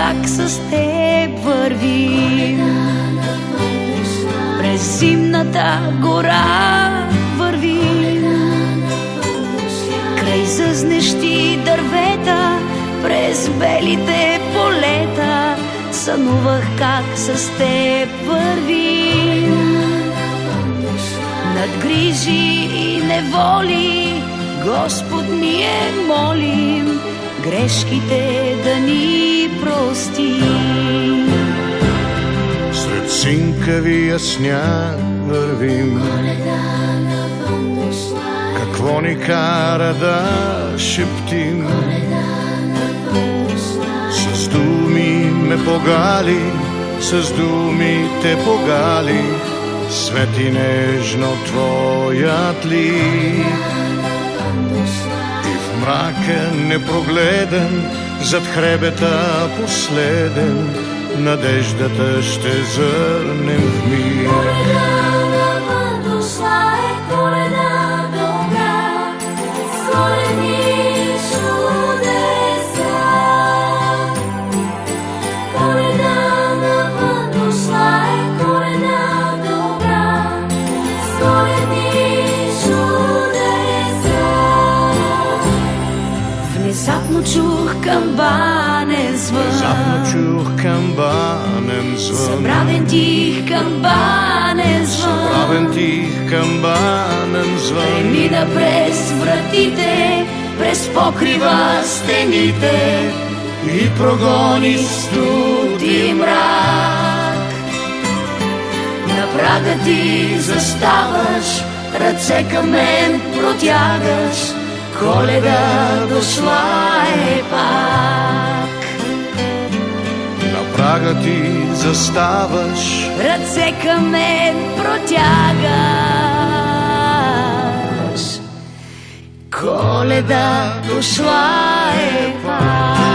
как с теб вървим. През зимната гора вървим, край зъзнещи дървета, през белите полета. Сънувах как с теб вървим. Над грижи и неволи Господ ние молим, грешките да ни прости. Сред синкавия сняг вървим, какво ни кара да шептим? С думи ме погали, с думи те погали, свети нежно твоят лик. И в мрака непрогледен, зад хребета последен, надеждата ще зърнем в мир. Внезапно чух камбанен звън, Внезапно чух камбанен звън, забравен тих камбанен звън, забравен тих камбанен звън. премина през вратите, през покрива стените И прогони студ и мрак. На прага ти заставаш, ръце към мен протягаш, Коледа дошла е пак. На прага ти заставаш, Ръце към мен протягаш, Коледа дошла е пак.